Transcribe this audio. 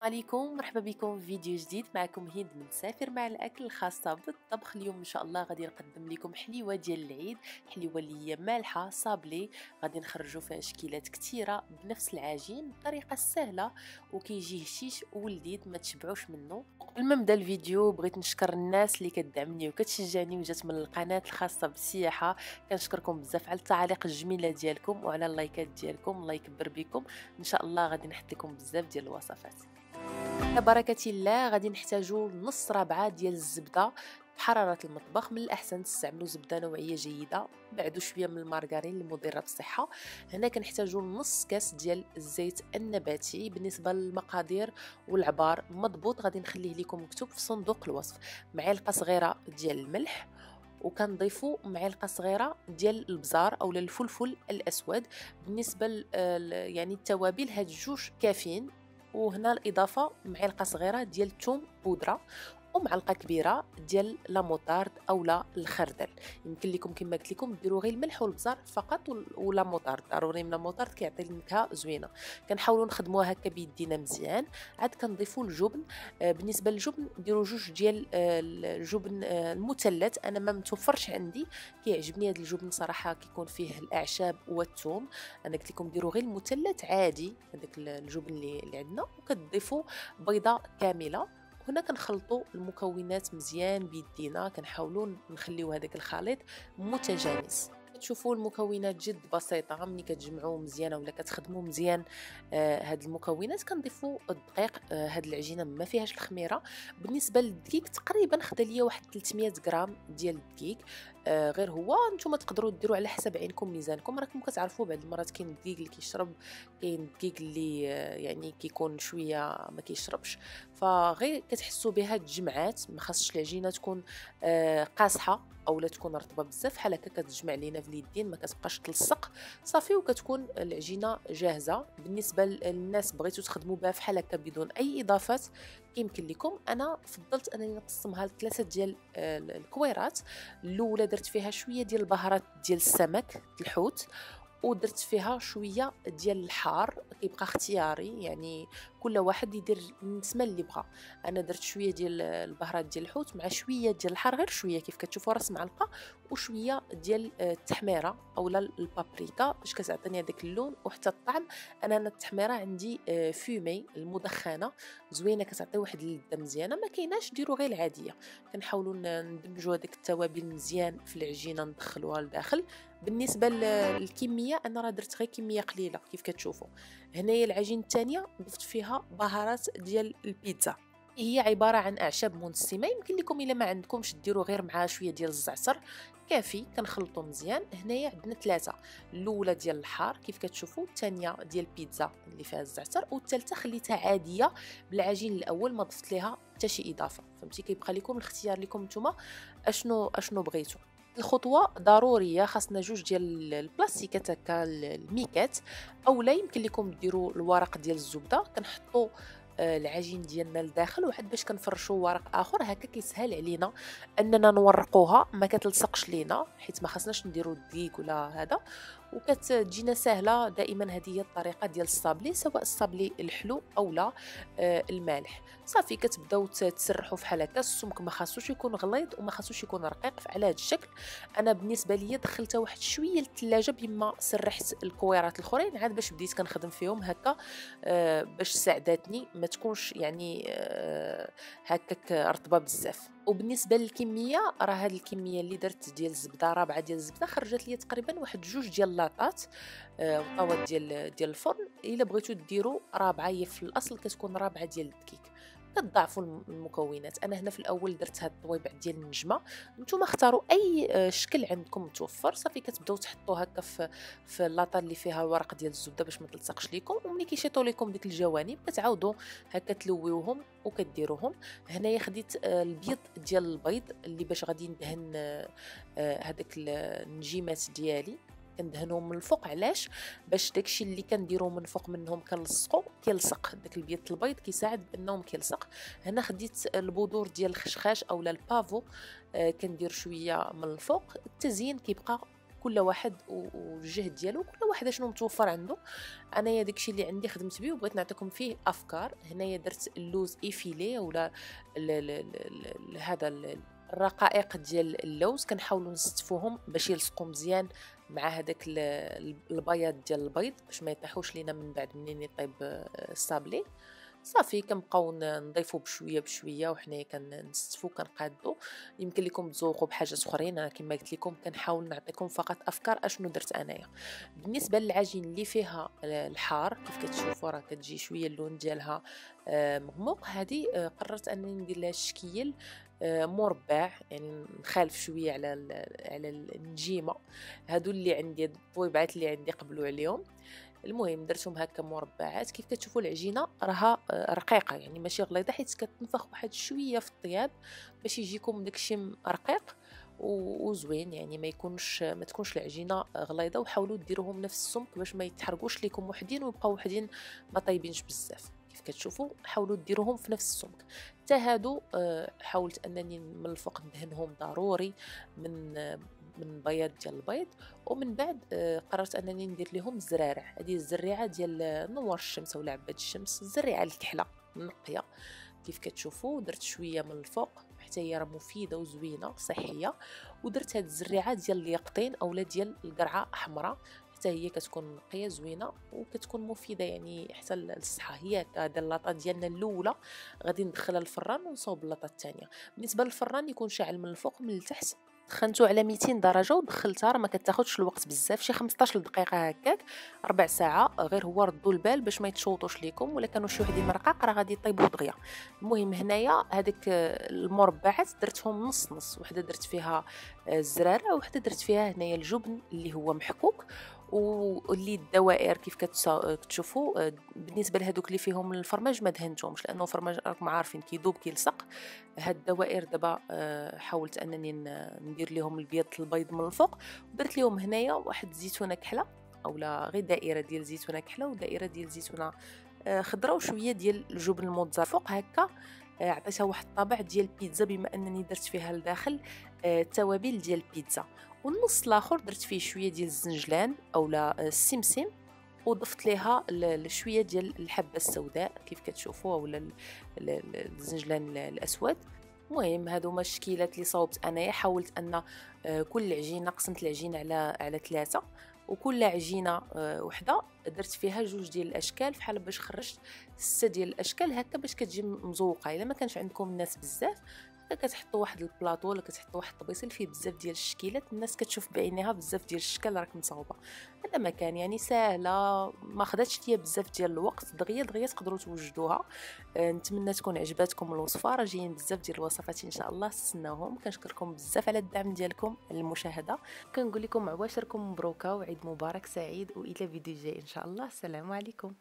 عليكم، مرحبا بكم في فيديو جديد. معكم هند من سافر مع الاكل الخاصه بالطبخ. اليوم ان شاء الله غادي نقدم لكم حليوه ديال العيد، حليوه اللي هي مالحه صابلي. غادي نخرجوا فيها تشكيلات كثيره بنفس العجين بطريقه سهله وكيجي هشيش ولذيذ ما تشبعوش منه. قبل ما نبدا الفيديو بغيت نشكر الناس اللي كتدعمني وكتشجعني وجات من القناه الخاصه بالسياحه. كنشكركم بزاف على التعاليق الجميله ديالكم وعلى اللايكات ديالكم، الله يكبر بكم. ان شاء الله غادي نحط لكم بزاف ديال الوصفات. على بركة الله غادي نحتاجو نص رابعة ديال الزبدة بحرارة المطبخ. من الأحسن تستعملوا زبدة نوعية جيدة، بعدو شوية من المارغرين المضرة بالصحة. هنا كنحتاجو نص كاس ديال الزيت النباتي. بالنسبة للمقادير والعبار مضبوط غادي نخليه لكم مكتوب في صندوق الوصف. معلقة صغيرة ديال الملح، وكنضيفوا معلقه صغيره ديال البزار او الفلفل الاسود. بالنسبه يعني التوابل هاد الجوج كافيين. وهنا الاضافه معلقه صغيره ديال الثوم بودره ومعلقه كبيره ديال لا موطارد او لا الخردل. يمكن لكم كما قلت لكم ديروا غير الملح والبزار فقط ولا موطارد، ضروري من الموطارد كيعطي النكهه زوينه. كنحاولوا نخدموها هكا بيدينا مزيان. عاد كنضيفوا الجبن. بالنسبه للجبن ديروا جوج ديال الجبن المثلث، انا ما متوفرش عندي. كيعجبني هذا الجبن صراحه كيكون فيه الاعشاب والثوم. انا قلت لكم ديروا غير المثلث عادي هذاك الجبن اللي عندنا. وكتضيفوا بيضه كامله. هنا كنخلطوا المكونات مزيان بيدينا، كنحاولوا نخليو هذاك الخليط متجانس. تشوفوا المكونات جد بسيطه، ملي كتجمعوا مزيان ولا كتخدموا مزيان هاد المكونات. كنضيفوا الدقيق. هاد العجينه ما فيهاش الخميره. بالنسبه للدقيق تقريبا خدا ليا واحد 300 غرام ديال الدقيق. غير هو نتوما تقدروا ديروا على حسب عينكم ميزانكم. راكم كتعرفوا بعض المرات كاين الدقيق اللي كيشرب، كاين الدقيق اللي يعني كيكون شويه ما كيشربش. فغير كتحسوا بها الجمعات، ما خاصش العجينه تكون قاصحه او لا تكون رطبه بزاف بحال هكا كتجمع لينا في اليدين، ما كتبقاش تلصق صافي. وكتكون العجينه جاهزه. بالنسبه للناس بغيتوا تخدموا بها بحال هكا بدون اي اضافات كيمكن لكم. انا فضلت انني نقسمها لثلاثه ديال الكويرات. الاولى درت فيها شويه ديال البهارات ديال السمك الحوت، ودرت فيها شويه ديال الحار، كيبقى اختياري يعني كل واحد يدير النسمه اللي بغا. انا درت شويه ديال البهارات ديال الحوت مع شويه ديال الحار، غير شويه كيف كتشوفوا راس معلقه، وشويه ديال التحميره اولا البابريكا باش كتعطيني هذاك اللون وحتى الطعم. انا التحميره عندي فومي المدخنه زوينه، كتعطي واحد اللذه مزيانه. ما كايناش ديروا غير العاديه. كنحاولوا ندمجوا هذيك التوابل مزيان في العجينه ندخلوها لداخل. بالنسبه للكميه انا راه درت غير كميه قليله كيف كتشوفوا. هنايا العجين الثانيه ضفت فيها بهارات ديال البيتزا، هي عباره عن اعشاب منسمه. يمكن لكم الا ما عندكمش ديروا غير معها شويه ديال الزعتر كافي. كنخلطوا مزيان. هنايا عندنا ثلاثه، الاولى ديال الحار كيف كتشوفوا، الثانيه ديال البيتزا اللي فيها الزعتر، والثالثه خليتها عاديه بالعجين الاول ما ضفت ليها حتى شي اضافه. فهمتي؟ كيبقى لكم الاختيار لكم نتوما اشنو بغيتوا. الخطوه ضروريه، خاصنا جوج ديال البلاستيكات هكا الميكات، اولا يمكن لكم ديروا الورق ديال الزبده. كنحطوا العجين ديالنا لداخل، وعاد باش كنفرشوا ورق اخر هكا كيسهل علينا اننا نورقوها ما كتلصقش لينا، حيت ما خصناش نديروا الدقيق ولا هذا. وكتجينا سهله. دائما هذه هي الطريقه ديال الصابلي، سواء الصابلي الحلو او لا المالح. صافي كتبداو تسرحوا فحال هكا. السمك ما خاصوش يكون غليظ وما خاصوش يكون رقيق على هذا الشكل. انا بالنسبه ليا دخلتها واحد شويه للثلاجه بما سرحت الكويرات الاخرين، عاد باش بديت كنخدم فيهم هكا باش ساعدتني ما تكونش يعني هكاك رطبه بزاف. وبالنسبه للكميه راه هاد الكميه اللي درت ديال الزبده، رابعه ديال الزبده، خرجت لي تقريبا واحد جوج ديال لاطات. وطاوات ديال الفرن. الا بغيتو ديروا رابعه، هي في الاصل كتكون رابعه ديال الدقيق. كتضاعفوا المكونات. انا هنا في الاول درت هاد الطويبع ديال النجمه. نتوما اختاروا اي شكل عندكم متوفر. صافي كتبداو تحطوا هكا في اللاطه اللي فيها الورق ديال الزبده باش ما تلصقش لكم. وملي كيشيطوا لكم ديك الجوانب كتعاودوا هكا تلويوهم وكديروهم. هنايا خديت البيض ديال البيض اللي باش غادي ندهن هذاك النجيمات ديالي. كندهنهم من الفوق. علاش؟ باش داكشي اللي كنديرو من فوق منهم كنلصقو كيلصق. داك البيض البيض كيساعد بانهم كيلصق. هنا خديت البذور ديال الخشخاش اولا البافو. كندير شويه من الفوق. التزيين كيبقى كل واحد والجهد ديالو، كل واحد شنو متوفر عنده. انايا داكشي اللي عندي خدمت به وبغيت نعطيكم فيه افكار. هنايا درت اللوز ايفيلي ولا هذا الرقائق ديال اللوز، كنحاولوا نستفوهم باش يلصقوا مزيان مع هذاك البياض ديال البيض باش ما يطيحوش لينا من بعد منين يطيب الصابلي. صافي كنبقاو نضيفو بشويه بشويه وحنايا كنستفو كنقادو. يمكن لكم تذوقوا بحاجات اخرين، انا كما قلت لكم كنحاول نعطيكم فقط افكار اشنو درت انايا. بالنسبه للعجين اللي فيها الحار كيف كتشوفوا راه كتجي شويه اللون ديالها مغموق، هذه قررت انني ندير لها الشكيل مربع، يعني نخالف شويه على النجيمه. هادو اللي عندي الطويبعات اللي عندي قبلوا عليهم. المهم درتهم هكا مربعات. كيف كتشوفوا العجينه راها رقيقه، يعني ماشي غليظه، حيت كتنفخ واحد شويه في الطياب باش يجيكم داكشي رقيق وزوين، يعني ما تكونش العجينه غليظه. وحاولوا ديروهم نفس السمك باش ما يتحرقوش لكم وحدين ويبقاو وحدين ما طايبينش بزاف. كيف كتشوفوا حاولوا ديروهم في نفس السمك. حتى هادو حاولت انني من الفوق ندهنهم ضروري من بياض ديال البيض. ومن بعد قررت انني ندير لهم الزرارع. هذه الزريعه ديال نوار الشمس ولا عباد الشمس، الزريعه الكحله منقيه. كيف كتشوفوا درت شويه من الفوق حتى هي راه مفيده وزوينه صحيه. ودرت هاد الزريعه ديال اليقطين اولا ديال القرعه حمراء، حتى هي كتكون نقيه زوينه وكتكون مفيده يعني حتى للصحه. هي هذا اللاطه ديالنا الاولى غادي ندخلها للفران ونصاوب اللاطه الثانيه. بالنسبه للفران يكون شاعل من الفوق من التحت. دخلتو على 200 درجه ودخلتها، راه ما كتاخذش الوقت بزاف، شي 15 دقيقه هكاك، ربع ساعه. غير هو ردوا البال باش ما يتشوطوش ليكم، ولا كانوا شي وحدين مرقاق راه غادي يطيبوا دغيا. المهم هنايا هذيك المربعات درتهم نص نص، وحده درت فيها الزراره وحده درت فيها هنايا الجبن اللي هو محكوك، واللي الدوائر كيف كتشوفوا. بالنسبه لهذوك اللي فيهم الفرماج ما دهنتهمش لانه الفرماج راكم عارفين كيذوب كيلصق. هاد الدوائر دابا حاولت انني ندير لهم البيض البيض من الفوق، ودرت لهم هنايا واحد الزيتونه كحله اولا غير دائره ديال زيتونه كحله ودائره ديال زيتونه خضراء وشويه ديال الجبن الموتزاريلا فوق هكا. عطيتها واحد الطابع ديال البيتزا بما انني درت فيها لداخل التوابل ديال البيتزا. والنص الاخر درت فيه شويه ديال الزنجلان اولا السمسم، وضفت ليها شويه ديال الحبه السوداء كيف كتشوفوا اولا الزنجلان الاسود. المهم هادو هما الشكيلات اللي صاوبت انايا. حاولت ان كل عجينه قسمت العجينه على 3، وكل عجينه وحده درت فيها 2 ديال الاشكال، بحال باش خرجت 6 ديال الاشكال هكا باش كتجي مزوقه. الا ما كانش عندكم الناس بزاف كتحطوا واحد البلاطو ولا كتحطوا واحد الطبيصيل فيه بزاف ديال الشكيلات، الناس كتشوف بعينيها بزاف ديال الشكل راك مصاوبه. هذا ما كان يعني ساهله، ما خداتش ليا بزاف ديال الوقت، دغيا دغيا تقدروا توجدوها. نتمنى تكون عجباتكم الوصفه. راه جايين بزاف ديال الوصفات ان شاء الله، استناوهم. كنشكركم بزاف على الدعم ديالكم على المشاهده. كنقول لكم عواشركم مبروكه وعيد مبارك سعيد، والى فيديو جاي ان شاء الله. السلام عليكم.